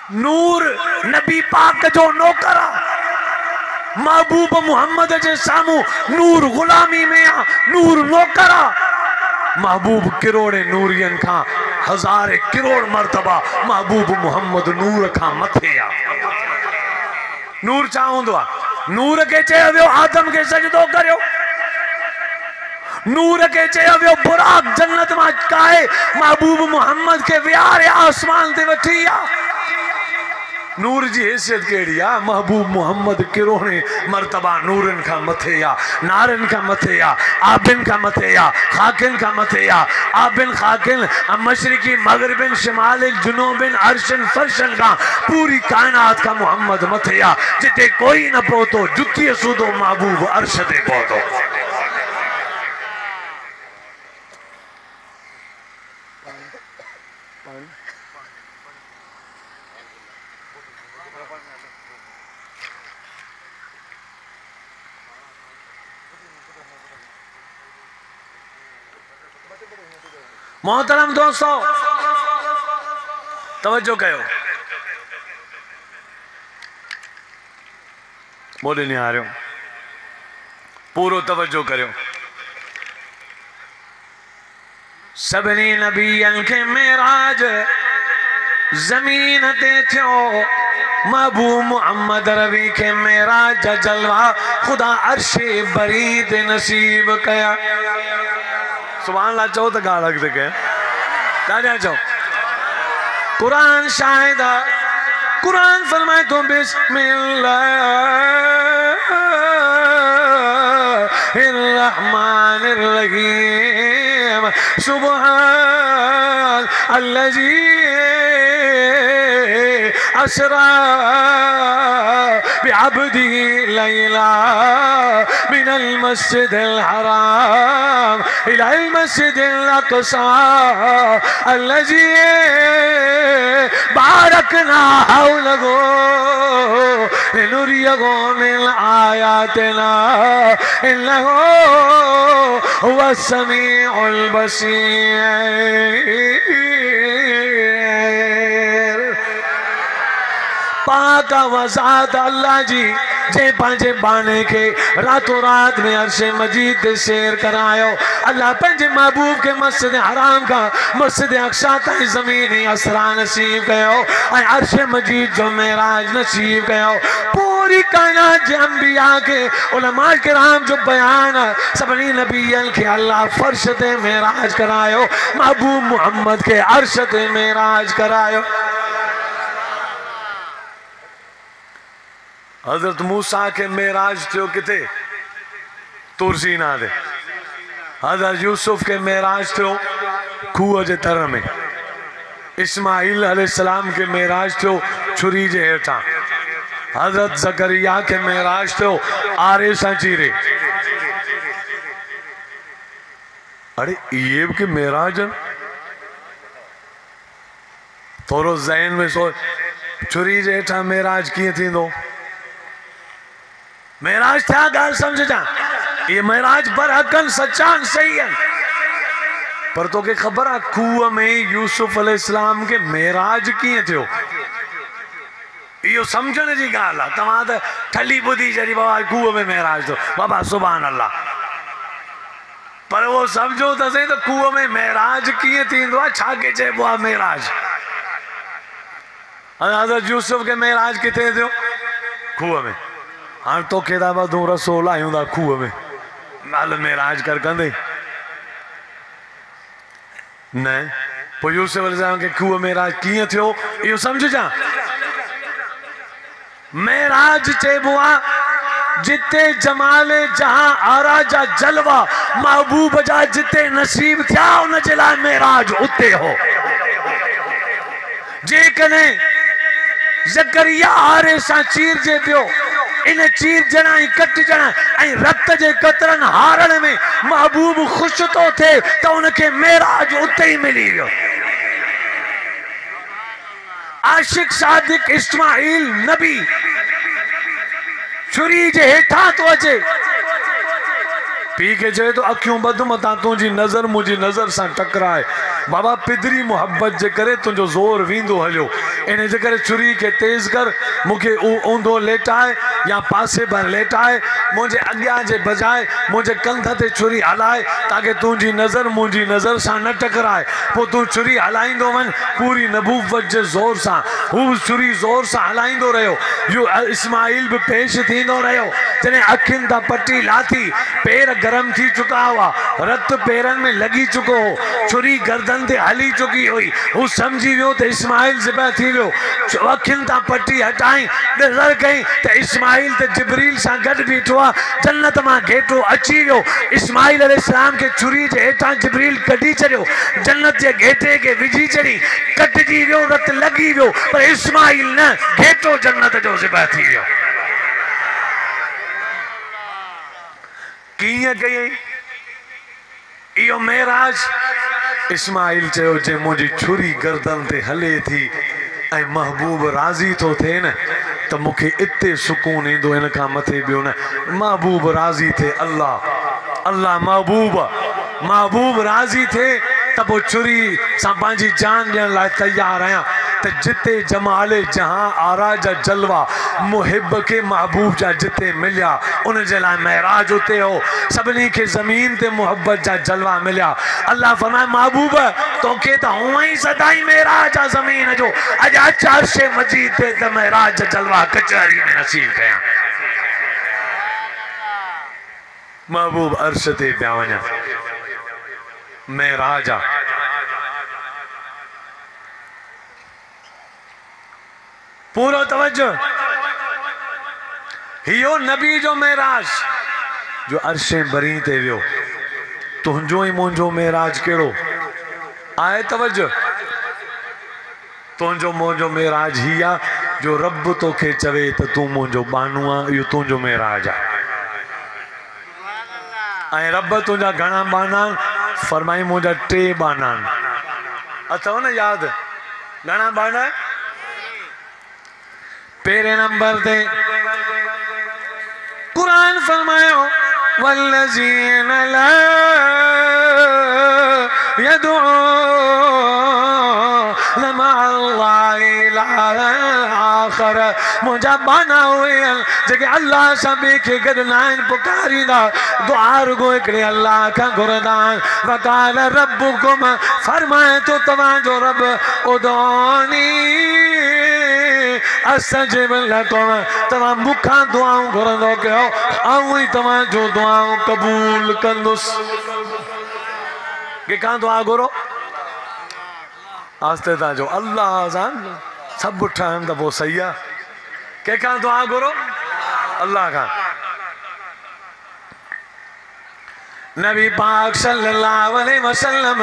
S1: नूर नबी पाक जो नौकर आहे महबूब मुहम्मद जे साम्हूं नूर गुलामी में आहे नूर नौकर आहे महबूब किरोड़े नूरियनि खां हज़ारे किरोड़ मर्तबा महबूब मुहम्मद नूर खां मथे आहे। नूर छा हूंदो आहे नूर खे चयो वियो आदम खे सजदो करियो नूर के चयो वियो बुराक जन्नत मां काए महबूब मुहम्मद के विहारे आसमान ते वठी आ। नूर जी हैसियत केड़ी आ महबूब मुहम्मद किरोने मर्तबा नूरन का मथे आ नारन का मथे आ आबिन का मथे आ खाकिन का मथे आ आबिन खाकिन मशरिकी मगरिबिन शिमालिन जुनूबिन अर्शन फर्शन का पूरी कायनात का मुहम्मद मथे आ जिते कोई न पहुतो जुती सूदो महबूब अर्श ते पहुतो। मोहतरम दोस्तों तवज्जो कयो बोले नहीं आ रहे हो पूरो तवज्जो करो। सभिनी नबियन के मेराज ज़मीन ते थियो महबूब मोहम्मद रवी के मेराज जा जलवा खुदा अर्शे बरी ते नसीब कया। सुभान अल्लाह चओ त गा लॻ के ॾाढा चओ। कुरान शाहिद कुरान फरमाए तो बिस्मिल्लाहिर्रहमानिर्रहीम सुबहान अल्लज़ी असरा बिअब्दिही लैला मिनल मस्जिदिल हराम इलल मस्जिदिल अक़सा अल्लज़ी बारकना हौलहु लिनुरियहु मिन आयातिना इन्नहु हुवस समीउल बसीर। पाक वज़ात अल्लाह जी जे पंहिंजे बाने के रातों रात में अर्शे मजीद ते शेर करायो। अल्लाह पंहिंजे महबूब के मस्जिद हराम का मस्जिद अक्सा ताईं ज़मीनी असरा नसीब कयो ऐं अर्शे मजीद जो मेराज नसीब कयो। पूरी कायनात जे अंबिया के उलमा किराम जो बयान सभिनी नबियन के अल्लाह फर्श ते मेराज करायो, महबूब मोहम्मद के अर्श ते मेराज करायो। हजरत मूसा के मेराज थियो किथे? तुर सीना ते। हजरत यूसुफ के मेराज थियो खूह जे तर में। इस्माइल अलैहिस्सलाम के मेराज थियो छुरी जे हेठां। हजरत ज़करिया के मेराज थियो आरे सां चीरे। अरे ये के मेराज थोरो ज़हन में सोच, छुरी जे हेठां मेराज कीअं थींदो? मेराज था गाल समझ जा, ये मेराज बरहकन सच्चान सही है। पर तो के खबर है खूह में यूसुफ अलैहिस्सलाम के मेराज कीअं थियो? यो समझण जी गाल है। तव्हां त ठली बुधी छॾी बाबा खूह में मेराज थियो, बाबा सुभान अल्लाह। पर वो समझो त सही तो खूह में मेराज कीअं थींदो आहे, छा के चइबो आहे मेराज? हज़रत यूसुफ के मेराज किथे थियो? खूह में। हाँ तो केदा बधू रसोल आयूं था खूह में, नाल मेराज कर कंदे न पोइ यूसुफ अलैहिस्सलाम के खूह मेराज कीअं थियो इहो समझ जा। मेराज चइबो आहे जिते जमाले जहां आरा जा जलवा महबूब जा जिते नसीब थिया उन जे लाइ मेराज उते हो। जेकॾहिं ज़करिया आरे सां चीर जे पियो, इन चीर जना कटजण ऐं रत जे कतरन हारण में महबूब खुश तो थे तो उनके मेराज उते ही मिली वियो। आशिक सादिक इस्माइल नबी छुरी जे हेठां तो अचे, पी के चए तो अखियूं बद मता तुंहिंजी नज़र मुंहिंजी नज़र सां टकराए। बाबा पिदरी मोहब्बत जे करे तुंहिंजो ज़ोर वींदो हलियो, इन जे करे छुरी के तेज़ कर, मूंखे ऊंधो लेटाए या पासे पर लेटाए, मुझे अॻियां जे बजाए मुझे कंध ते छुरी हलाए ताकि तुंहिंजी नज़र मुंहिंजी नज़र सां न टकराए। पोइ तूं छुरी हलाईंदो वञ पूरी नबूवत जे ज़ोर सां। हू छुरी ज़ोर सां हलाईंदो रहियो। यो इस्माइल भी पेश थींदो रहियो। जॾहिं अखियुनि तां पटी लाथी, पेर गरम थी चुका हुआ, रत पेरनि में लगी चुको हो, छुरी गर्दन ते हली चुकी हुई। हू समझी वियो त इस्माइल ज़िबह थी वियो। अखियुनि तां पटी हटाई, नज़र कई त इस्माइल त जिब्रील सां गॾु बीठो आहे। जन्नत मां घेटो अची वियो। इस्माइल अलैहिस्सलाम के छुरी जे हेठां जिब्रील कढी छॾियो, जन्नत जे घेटे के विझी छॾी, कटिजी वियो, रत लगी वियो, पर इस्माइल न, घेटो जन्नत जो ज़िबह थी वियो। कीअं कयई इहो मेराज? इस्माइल चयो जे मुंहिंजी छुरी गर्दन ते हले थी ऐं महबूब राज़ी थो थिए न त मूंखे इते सुकून ईंदो, इन खां मथे ॿियो न। महबूब राज़ी थिए, अल्लाह अल्लाह महबूब राज़ी थिए त पोइ छुरी सां पंहिंजी जान ॾियण लाइ तयारु आहियां। त जिते जमाले जहां आरा जा जलवा मुहिब के महबूब जा जिते मिलिया उन जे लाइ महराज उते हो। सभिनी खे ज़मीन ते मुहब्बत जा जलवा मिलिया। अल्लाह फरमाए महबूब तोखे त हुअं ई सदाई महराज आ ज़मीन जो। अॼु अच अर्श मजीद ते त महराज जा जलवा कचहरी में नसीब कयां। महबूब अर्श ते पिया वञनि महराज आ। पूरो तवज्जो हियो नबी जो महराज जो अर्शे बरी ते वियो। तुंहिंजो ई मुंहिंजो महराज कहिड़ो आहे? तवज्जो तुंहिंजो मुंहिंजो महराज ही आ जो रब तोखे चवे त तूं मुंहिंजो बानू आ। इहो तुंहिंजो महराज आहे। ऐं रब तुंहिंजा घणा बाना? फरमाई मुंहिंजा 3 बाना अथव न यादि? घणा बाना? पहिरें नंबर ते कुरान फरमायो वल्लज़ीन ला यदऊन मअल्लाहि इलाहन आखर। मुंहिंजा बाना उहे जेके अल्लाह सां ॿिए खे गॾु न आहिनि पुकारींदा, दुआ रुगो हिकिड़े अल्लाह खां घुरंदा आहिनि। वक़ाल रब्बुकुम फरमाए थो तव्हांजो रब उदऊनी अस्तजिब लकुम। तव्हां मूंखां दुआऊं घुरंदो कयो ऐं ई तव्हांजो दुआऊं क़बूल कंदुसि। कंहिंखां दुआ घुरो? आस्ते था जो अल्लाह सां सभु ठहनि त पोइ सही आहे। कंहिंखां दुआ घुरो? अल्लाह खां। नबी पाक सल्लल्लाहु अलैहि वसल्लम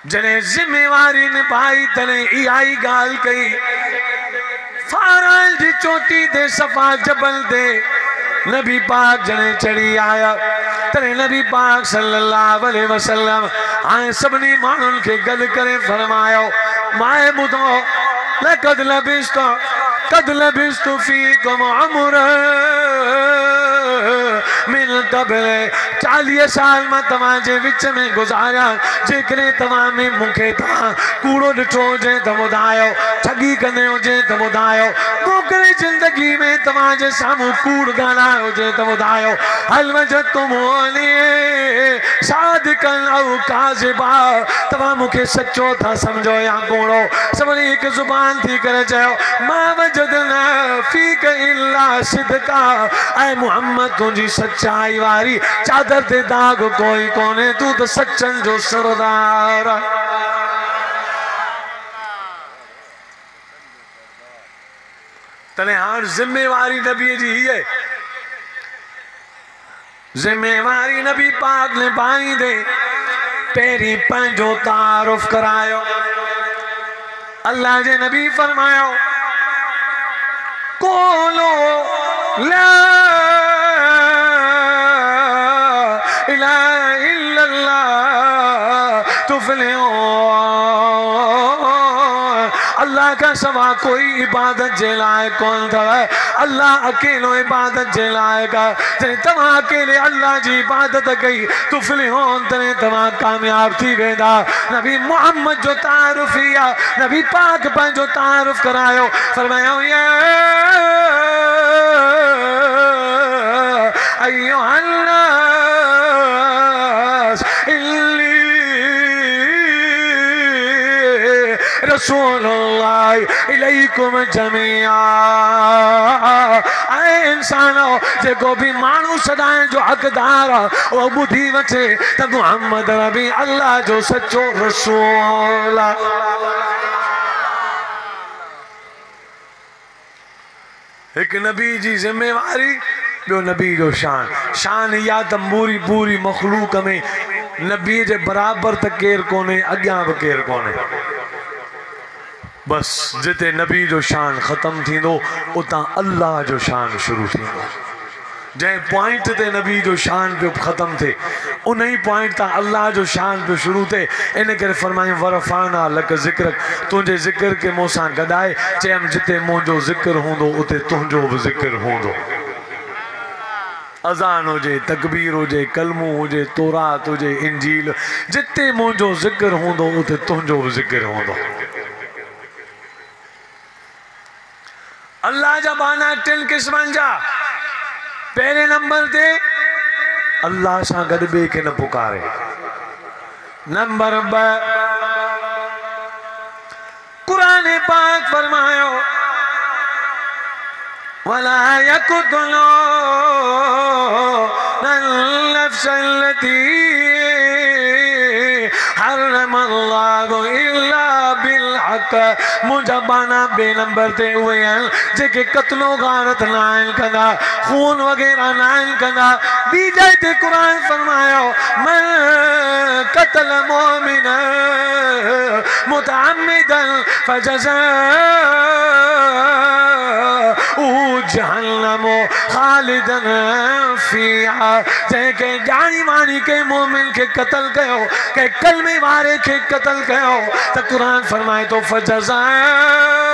S1: जॾहिं ज़िम्मेवारी निभाई तॾहिं इहा ई ॻाल्हि कई। फाराइल जी चोटी ते सफ़ा जबल ते नबी पाक जॾहिं चढ़ी आया तॾहिं नबी पाक सल्लल्लाहु अलैहि वसल्लम हाणे सभिनी माण्हुनि खे गॾु करे फरमायो माए ॿुधो लक़द लबिस्तु फ़ीकुम उम्रन मिन क़ब्ल। 40 साल मां तव्हांजे विच में गुज़ारिया। जेकॾहिं तव्हां में मूंखे तव्हां कूड़ो ॾिठो हुजे त ॿुधायो, ठगी कंदे हुजे त ॿुधायो, मोकिले ज़िंदगी में तव्हांजे साम्हूं कूड़ ॻाल्हायो हुजे त ॿुधायो। हल वजदतुमूनी सादिक़न औ काज़िबा। तव्हां मूंखे सचो था सम्झो या कूड़ो? सभिनी हिकु ज़ुबान थी करे चयो मा वजदना फ़ीक इल्ला सिदका। ऐं मुहम्मद तुंहिंजी सचाई वारी चादर ते दाग कोई कोन्हे। तूं त सचनि जो सरदार। तॾहिं हाणे ज़िम्मेवारी नबीअ जी हीअ ज़िम्मेवारी नबी पाक निभाईंदे पहिरीं पंहिंजो तारुफ़ करायो। अल्लाह जे नबी फरमायो कोलो ला इलाहा इल्लल्लाह तुफ़्लिहून। अल्लाह का सवा कोई इबादत जे लाइ कोन अथव। अल्लाह अकेलो इबादत जे लाइक़ आहे। जॾहिं तव्हां अकेले अल्लाह जी इबादत कई तुफ़्लिहून तॾहिं तव्हां कामयाब थी वेंदा। नबी मुहम्मद जो तारुफ़ ई आहे। नबी पाक पंहिंजो तारुफ़ करायो फरमायो या अय्युहन नास इल्ली रसूलुल्लाह इलैकुम जमीआ। ऐं इंसानो जेको बि माण्हू सदाइण जो हक़दार आहे उहो ॿुधी वठे त मुहम्मद नबी अल्लाह जो सचो रसूल आहे। हिकु नबी जी ज़िम्मेवारी, ॿियो नबी जो शान। शान इहा त पूरी मखलूक में नबी जे बराबरि त केरु कोन्हे, अॻियां बि केरु कोन्हे। बस जिते नबी जो शान ख़त्म थींदो उतां अल्लाह जो शान शुरू थींदो। जंहिं पॉइंट ते नबी जो शान पियो ख़त्म थिए उन ई पॉइंट तां अल्लाह जो शान पियो शुरू थिए। इन करे फरमायूं वरफ़ाना लक ज़िक्र, तुंहिंजे ज़िक्र खे मूं सां गॾाए चयमि जिते मुंहिंजो ज़िक्र हूंदो उते तुंहिंजो बि ज़िक्र हूंदो। अज़ान हुजे, तकबीर हुजे, कलमो हुजे, तौरात हुजे, इंजील, जिते मुंहिंजो ज़िक्र हूंदो उते तुंहिंजो बि ज़िक्र हूंदो। अल्लाह जा बाना 3 क़िस्मनि जा। पहिरें नंबर ते अल्लाह सां गॾु ॿिए खे न पुकारे। नंबर 2, कुरान पाक फरमायो वला यक़तुलू नफ्स अल्लती हर्रमल्लाहु इल्ला बिल हक़। मुंहिंजा बाना 2 नंबर ते उहे आहिनि जेके क़त्लो गारत न आहिनि कंदा, खून वग़ैरह न आहिनि कंदा। ॿी जॻह ते क़ुरान फरमायो मन क़तल मुमिन मुतअम्मिदन फजज़ाउ जहन्नम खालिदन फीहा। जंहिंखे ॼाणी वाणी के मोमिन खे क़त्ल कयो, के कलमे वारे खे क़त्ल कयो त क़ुरान फरमाए तो फजज़ाउ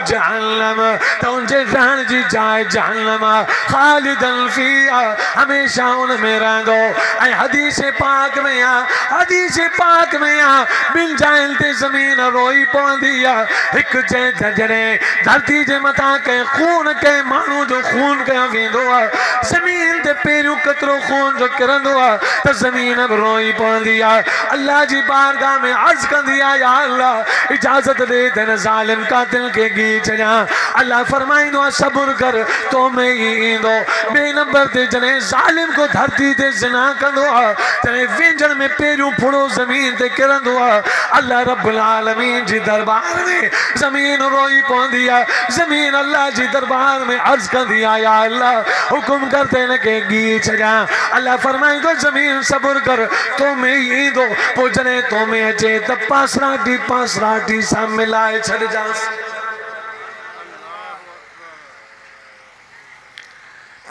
S1: जहन्नम, त उनजे रहण जी जाइ जहन्नम आहे। खालिदन फीहा, हमेशा उन में रहंदो। ऐं हदीस पाक में आहे, हदीस पाक में आहे ॿिनि जाइनि ते ज़मीन रोई पवंदी आहे। हिकु जॾहिं धरती जे मथां कंहिं खून कंहिं माण्हू जो खून कयो वेंदो आहे, ज़मीन ते पहिरियों केतिरो खून जो किरंदो आहे त ज़मीन बि रोई पवंदी आहे। अल्लाह जी बारगाह में अर्ज़ कंदी आहे या अल्लाह इजाज़त दे त हिन ज़ालिम कातिल खे गी छॾियां। अल्लाह फरमाईंदो आहे सब्र कर, तो में ई ईंदो। 2 नंबर ते जॾहिं ज़ालिम को धरती ते ज़िना कंदो आहे, तॾहिं वेंझण में पहिरियों फुड़ो ज़मीन ते किरंदो आहे। अल्लाह रब्बुल आलमीन जी दरबार में ज़मीन रोई पवंदी आहे। ज़मीन अल्लाह जी दरबार में अर्ज़ कंदी आहे या अल्लाह हुकुम कर त हिनखे गी छॾियां। अल्लाह फरमाईंदो ज़मीन सब्र कर, तो में ई ईंदो। पोइ जॾहिं तो में अचे त पासराटी सां मिलाए छॾिजांसि।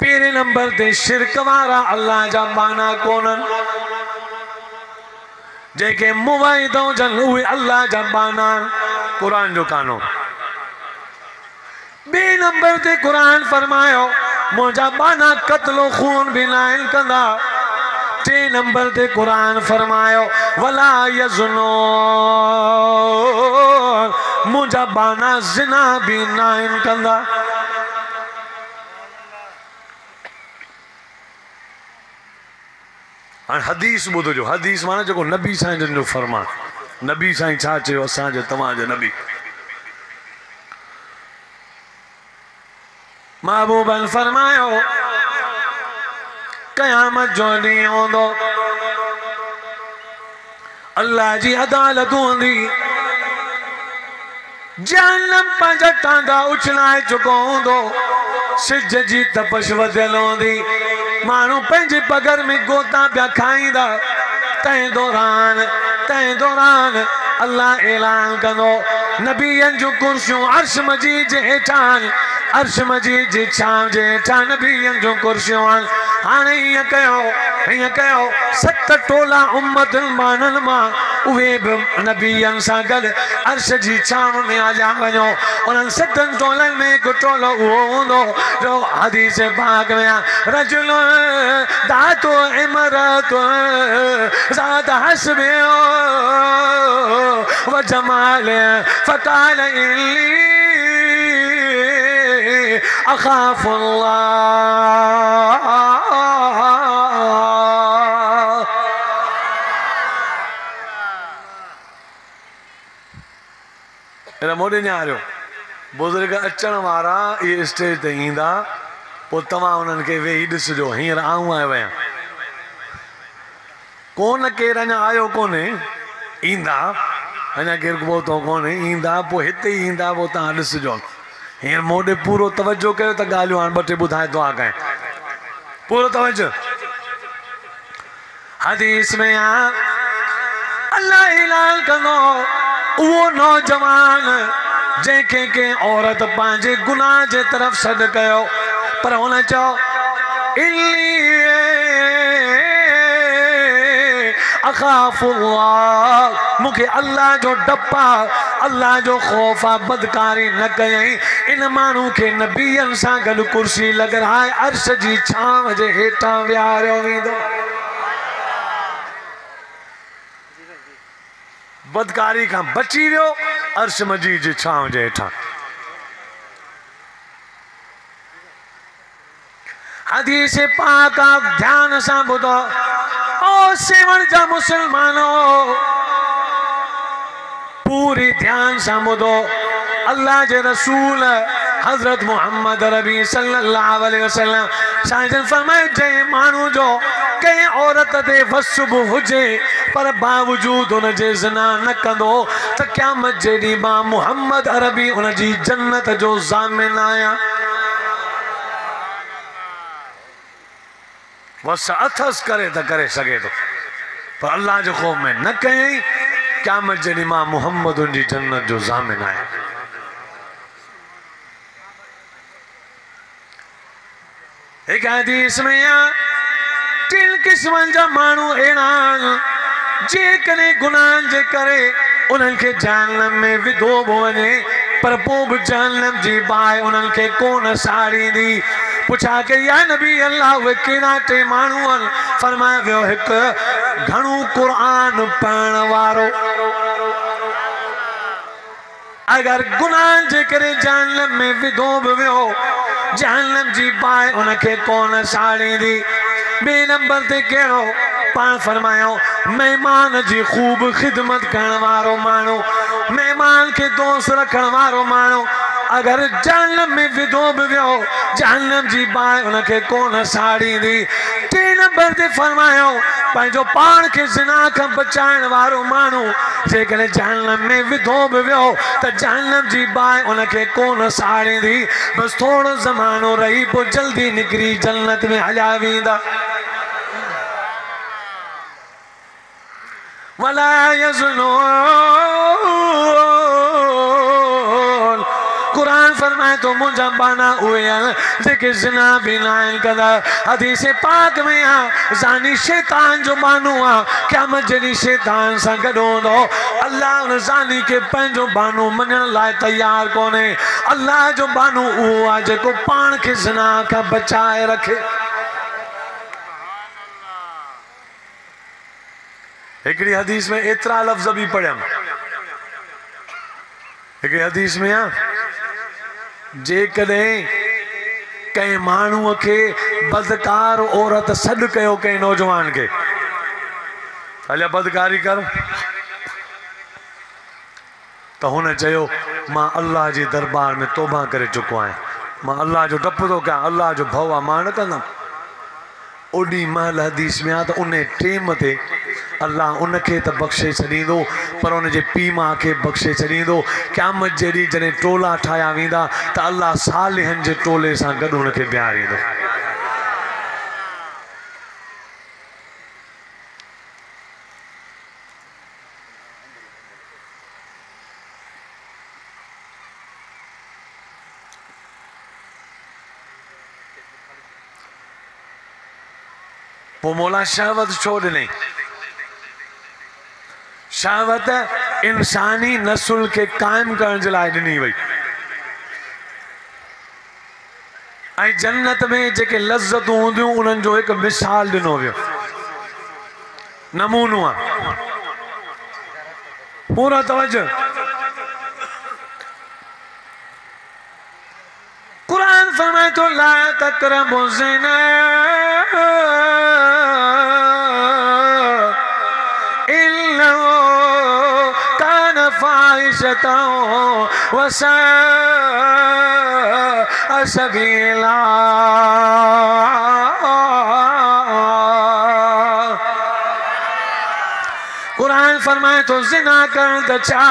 S1: पहिरें नंबर ते शिरक वारा अल्लाह जा बाना कोन्हनि, जेके मुवाहिद हुजनि उहे अल्लाह जा बाना क़ुरान जो कानून। 2 नंबर ते क़ुरान फरमायो मुंहिंजा बाना क़त्लो खून बि न आहिनि कंदा। 3 नंबर ते क़ुरान फरमायो वला यज़्नून, मुंहिंजा बाना ज़िना बि न आहिनि कंदा। हाणे हदीस ॿुधजो, हदीस माना जेको नबी साईं जन जो फरमान। नबी साईं छा चयो असांजे तव्हांजे नबी? महबूबन फरमायो क़यामत जो ॾींहुं हूंदो, अल्लाह जी अदालत हूंदी। जहन्नम पंहिंजा टांगा उछलाए चुको हूंदो, सिज जी तपश वधियल हूंदी, माण्हू पंहिंजे पगर में गोता पिया खाईंदा। तंहिं दौरान अल्लाह ऐलान कंदो नबीअनि जूं कुर्सियूं अर्श मजीद जे हेठां, अर्श मजीद जी छांव जे हेठां नबीअनि जूं कुर्सियूं आहिनि। हाणे हीअं कयो 7 टोला उम्मत माननि मां उहे बि नबीअनि सां गॾु अर्श जी छांव में हलिया वञो। उन्हनि 7 टोलनि में हिकु टोलो उहो हूंदो जो हदीस पाक में आहे रजुल दातो इमरत ज़ात हस्बे व जमाल फकाल इल्ली अख़ाफुल्लाह। मोॾे निहारियो बुज़ुर्ग अचण वारा इहे स्टेज ते ईंदा, पोइ तव्हां उन्हनि खे वेही ॾिसिजो। हींअर आऊं आयो आहियां, कोन केरु अञा आयो कोन्हे, ईंदा अञा केरु पहुतो कोन्हे, ईंदा पोइ हिते ई ईंदा, पोइ तव्हां ॾिसिजो। हींअर मोॾे पूरो तवजो कयो त ॻाल्हियूं हाणे 2 टे ॿुधाए दुआ कयां, पूरो तवजो। हदीस में अल्लाह ऐलान कंदो उहो नौजवान जंहिंखे कंहिं औरत पंहिंजे गुनाह जे तरफ़ सॾु कयो, पर हुन चयो इल्ली अखाफुल्लाह मुखे अल्लाह जो डपा अल्लाह जो खौफा बदकारी न कयई इन मानू के नबियन सां गॾु कुर्सी लॻाए अर्श जी छांव जे हेठां विहारियो वेंदो। बदकारी का बची वियो अर्श मजीद जी छांव जे हेठां। हदीस पाक ध्यान सां ॿुधो ओ सेवण जा मुसलमानो पूरी ध्यान सां ॿुधो। अल्लाह जे रसूल हजरत मोहम्मद रबी सल्लल्लाहु अलैहि वसल्लम साईं फरमाए जंहिं माण्हू जो कंहिं औरत ते वसुब हुजे पर बावजूद उन जे ज़िना न कंदो त क़यामत जे ॾींहुं मां मोहम्मद अरबी उन जी जन्नत जो ज़ामिन आहियां। वस अथस करे त करे सघे थो पर अल्लाह जो ख़ौफ में न कयई क़यामत जे ॾींहुं मां मोहम्मद उन जी जन्नत जो ज़ामिन आहियां। एक हदीस में टिन किस्मनि जा माण्हू अहिड़ा आहिनि जेकॾहिं गुनाहनि जे करे उन्हनि खे जहन्नम में विधो बि वञे पर पोइ बि जहन्नम जी बाहि उन्हनि खे कोन साड़ींदी। पुछा के या नबी अल्लाह उहे कहिड़ा टे माण्हू आहिनि? फरमाए वियो हिकु घणो क़ुरान पढ़ण वारो अगर गुनाह जे करे जहन्नम में विधो बि वियो जहन्नम जी बाहि उनखे कोन साड़ींदी। ॿिए नंबर ते कहिड़ो? पाण फरमायो महिमान जी ख़ूब ख़िदमत करण वारो माण्हू महिमान के दोस्त रखण वारो माण्हू अगर जहन्नम में विधो बि वियो जहन्नम जी बाहि उनखे कोन साड़ींदी। टे नंबर ते फरमायो पंहिंजो पाण खे ज़िना खां बचाइण वारो माण्हू जेकॾहिं जहन्नम में विधो बि वियो त जहन्नम जी बाहि उनखे कोन साड़ींदी। बसि थोरो ज़मानो रही पोइ जल्दी निकिरी जन्नत में हलिया वेंदा। वला यज़्नून कुरान फरमाए तो मुंहिंजा बाना उहे आहिनि जेके ज़िना बि न आहिनि कंदा। हदीस पाक में आहे ज़ानी शैतान जो बानो आहे क़यामत जे ॾींहुं शैतान सां गॾु हूंदो। अल्लाह उन ज़ानी खे पंहिंजो बानो मञण लाइ तयार कोन्हे। अल्लाह जो बानो उहो आहे जेको पाण खे ज़िना खां बचाए रखे। हिकिड़ी हदीस में एतिरा लफ़्ज़ बि पढ़ियमि। हिकिड़ी हदीस में आहे जेकॾहिं कंहिं माण्हूअ खे बदकार औरत सॾु कयो कंहिं नौजवान खे हलिया बदकारी कर त हुन चयो मां अल्लाह जे दरबार में तौबा करे चुको आहियां मां अल्लाह जो डपु थो कयां अल्लाह जो भउ आहे मां न कंदुमि। ओॾी महिल हदीस में आहे त उन टेम ते अल्लाह उनखे त बख़्शे छॾींदो पर उनजे पीउ माउ खे बख़्शे छॾींदो। क़यामत जे ॾींहुं जॾहिं टोला ठाहिया वेंदा त अल्लाह सालिहनि जे टोले सां गॾु उनखे बीहारींदो। पोइ मौला शहवत छो ॾिनई? शहवत इंसानी नस्ल के कायम करण जे लाइ ॾिनी वई। ऐं जन्नत में जेके लज़्ज़तूं हूंदियूं उन्हनि जो हिकु मिसाल ॾिनो वियो नमूनो आहे। पूरा तवज्जो। कुरान फरमाए तो ला तक़रबू ज़िना वसाअ सबीला। कुरान फरमाए तो ज़िना करण त छा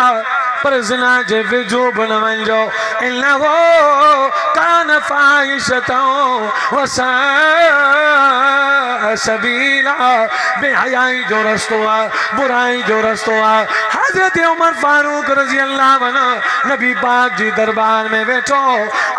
S1: पर ज़िना जे वेझो बि न वञिजो। इन्नहु कान फाहिशतौ वसाअ सबीला। बेहयाई जो रस्तो आहे बुराई जो रस्तो आहे। हज़रत उमर फारूक रज़ी अल्लाह अन्हु नबी पाक जी दरबार में वेठो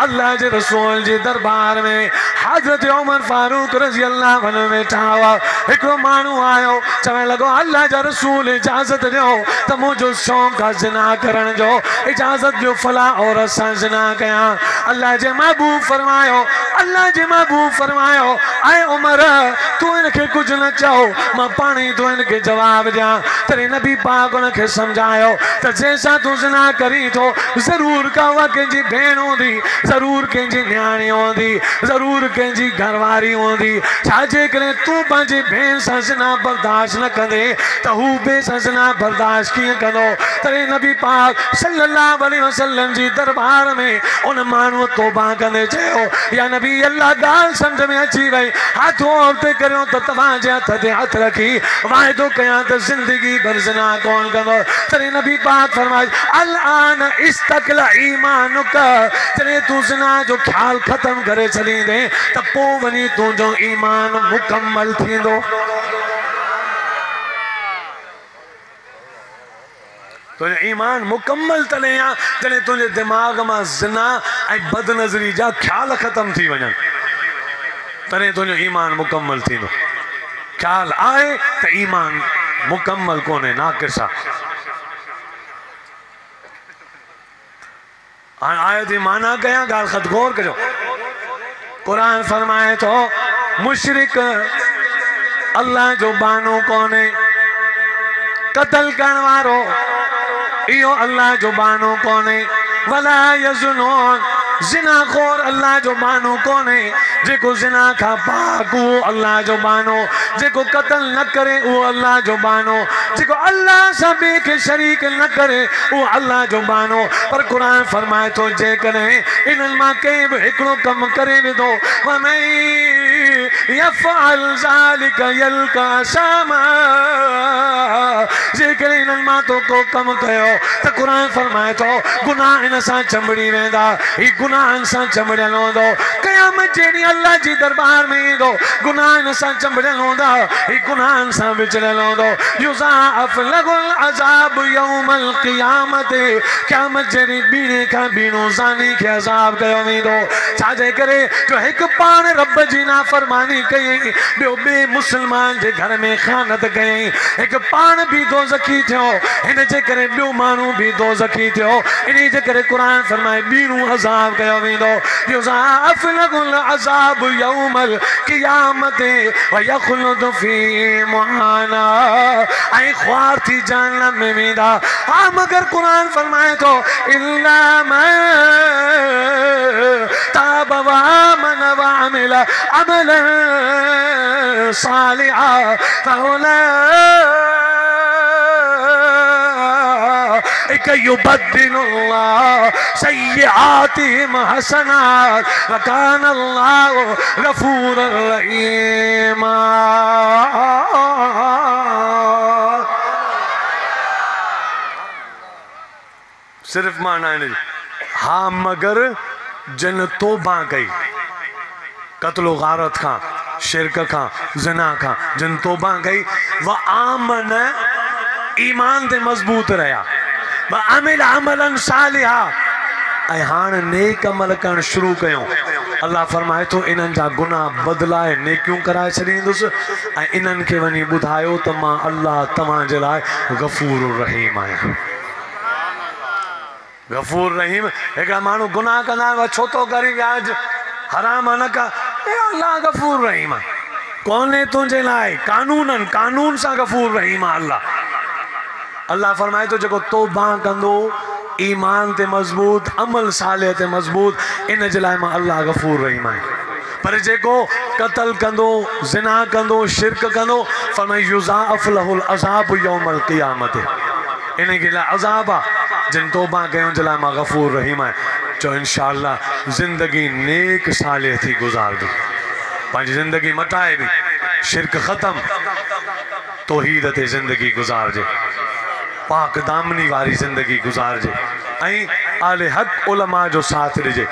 S1: अल्लाह जे रसूल जे दरबार में हज़रत उमर फारूक रज़ी अल्लाह अन्हु वेठा हुआ। हिकिड़ो माण्हू आयो चवण लॻो अल्लाह जा रसूल इजाज़त ॾियो त मुंहिंजो शौक़ु आहे ज़िना करण जो, इजाज़त ॾियो फला औरत सां ज़िना कयां। अल्लाह जे महबूब फरमायो, अल्लाह जे महबूब फरमायो ऐं उमर तू इनखे कुझु न चओ, मां पाण ई तो इनखे जवाब ॾियां। तॾहिं नबी पाक उनखे सम्झायो त जंहिंसां तूं ज़िना करी थो ज़रूर का उहा कंहिंजी भेण हूंदी, ज़रूर कंहिंजी न्याणी हूंदी, ज़रूर कंहिंजी घरवारी हूंदी। छाजे करे तूं पंहिंजी भेण सां ज़िना बर्दाश्त न कंदे त हू ॿिए सां ज़िना बर्दाश्त कीअं कंदो। तॾहिं नबी पाक सल्लल्लाहु अलैहि वसल्लम जी दरबार में उन माण्हूअ तौबा कंदे चयो, या नबी अल्लाह ॻाल्हि सम्झ में अची वई, हथ और ते करियो त तव्हांजे हथ ते हथ रखी वाइदो कयां त ज़िंदगी भर ज़िना कोन कंदो। तॾहिं नबी पाक फरमाए अल आन इस्तक़ल ईमानुक, जॾहिं तूं ज़िना जो ख़्याल ख़त्म करे छॾींदे त पोइ वञी तुंहिंजो ईमान मुकम्मल थींदो। तुझे ईमान मुकम्मल तॾहिं आहे जॾहिं तुंहिंजे दिमाग़ मां ज़िना ऐं बदनज़री जा ख़्याल ख़त्म थी वञनि, तॾहिं तुंहिंजो ईमान मुकम्मल थींदो। ख़्याल आहे त ईमान मुकम्मल कोन्हे, नाक़िस आहे। हाणे आयत जी माना कयां, ॻाल्हि ख़त गौर कजो। क़ुरान फरमाए थो मुशरिक अल्लाह जो बानो कोन्हे, क़त्ल करण वारो इहो अल्लाह जो बानो कोन्हे, वला यज़ुनून ज़िनाखोर अल्लाह जो बानो कोन्हे, जेको ज़िना खां पाक उहो अल्लाह जो बानो, जेको क़त्ल न करे उहो अल्लाह जो बानो, जेको अल्लाह सां ॿिए खे शरीक न करे उहो अल्लाह जो बानो। पर क़ुरान फरमाए थो जेकॾहिं इन्हनि मां कंहिं बि हिकिड़ो कमु करे विधो यफ़अल ज़ालिका यल्का असामा, जेकॾहिं इन्हनि मां तो को कमु कयो त क़ुरान फरमाए थो गुनाह इन सां चंबड़ी वेंदा, ही गुनाहनि सां चंबड़ियल हूंदो। क़यामत जे ॾींहुं अल्लाह जी दरबार में ईंदो, गुनाह इन सां चंबड़ियल हूंदा, ही गुनाहनि सां विचड़ियल हूंदो। युज़ाअफ़ लहुल अज़ाब यौमल क़ियामत, क़यामत जे ॾींहुं बीणे खां बीणो ज़ानी खे अज़ाब कयो वेंदो। छाजे करे जो हिकु पाण रब जी नाफ़रमानी कयईं, ॿियो ॿिए मुस्लमान जे घर में ख़यानत कयईं, हिकु पाण बि दोज़खी थियो, हिन जे करे ॿियो माण्हू बि दोज़खी थियो। इन जे करे क़ुरान फरमाए बीणो अज़ाब कयो वेंदो। युज़ाअफ़ लहुल अज़ाब यौमल क़ियामत व यख़लुद फी मुहाना, ऐं ख्वार थी जहन्नम में वेंदा। हा मगर क़ुरान फरमाए थो इल्ला मन ताब व आमन व अमिल अमलन सालिहा फउलाइक युबद्दिलुल्लाह सय्यिआतिहिम हसनात व कान अल्लाहु गफूरर रहीमा। सिर्फ माना है नहीं, हाँ मगर जिन तौबा कई कत्लो गारत खां, शिरक खां, ज़िना खां, जिन तौबा कई व आमन ईमान ते मज़बूत रहा, व अमिल अमलन सालिहा, ऐं हाणे नेक अमल करण शुरू कयूं। अल्लाह फरमाए थो इन्हनि जा गुनाह बदिलाए नेकियूं कराए छॾींदुसि, ऐं इन्हनि खे वञी ॿुधायो त मां अल्लाह तव्हांजे लाइ गफ़ूर रहीम आहियां। गफूर रहीम। हिकिड़ा माण्हू गुनाह कंदा आहिनि, छो तो करी व्याज हराम न कर, अल्लाह गफूर रहीम आहे, कोन्हे तुंहिंजे लाइ कानूननि कानून सां गफूर रहीम आहे अल्लाह। अल्लाह फरमाए थो जेको तौबा कंदो ईमान ते मज़बूत, अमल साले ते मज़बूत, इन जे लाइ मां अल्लाह गफूर रहीम आहियां। पर जेको क़त्ल कंदो, ज़िना कंदो, शिरक कंदो, फरमाए युज़ाअफ़ लहुल अज़ाब यौमल क़ियामत, इन के लाइ अज़ाब आहे। जिन तौबा कयूं जे लाइ मां गफूर रहीम आहियां। चो इंशाअल्लाह ज़िंदगी नेक साले थी गुज़ार दो, पंहिंजी ज़िंदगी मटाए बि, शिरक ख़त्म, तौहीद ते ज़िंदगी गुज़ारजे, पाक दामनी वारी ज़िंदगी गुज़ारजे, ऐं आले हक़ उलमा जो साथ ॾिजे।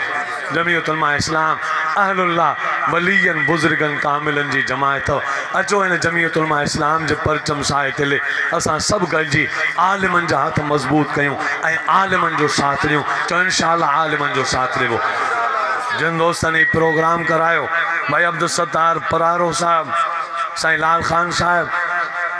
S1: जमीयत उलमा इस्लाम अहलुल्लाह वलीयन बुज़ुर्गन कामिलन जी जमायत, अचो हिन जमीयत उलमा इस्लाम जे परचम साए तिले असां सभु गॾिजी आलिमनि जा हथ मज़बूत कयूं ऐं आलिमनि जो साथ ॾियूं। चो इंशाअल्लाह आलिमनि जो साथ ॾिबो। जिन दोस्तनि प्रोग्राम करायो भाई अब्दुल सत्तार परारो साहब, साईं लाल खान साहब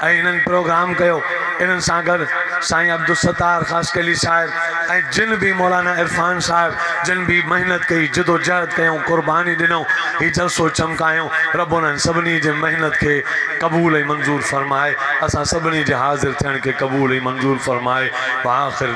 S1: ऐं इन्हनि प्रोग्राम कयो। इन्हनि सां गॾु साईं अब्दुल सत्तार ख़ासकली साहिब ऐं जिन भी मौलाना इरफान साहब जिन भी मेहनत कई, जदोजहद कयूं, कुर्बानी ॾिनऊं, हीउ जलसो चमकायूं। रब उन्हनि सभिनी जे मेहनत खे क़बूल ऐं मंज़ूर फरमाए। असां सभिनी जे हाज़िर थियण खे क़बूल ऐं मंज़ूर फरमाए। आख़िर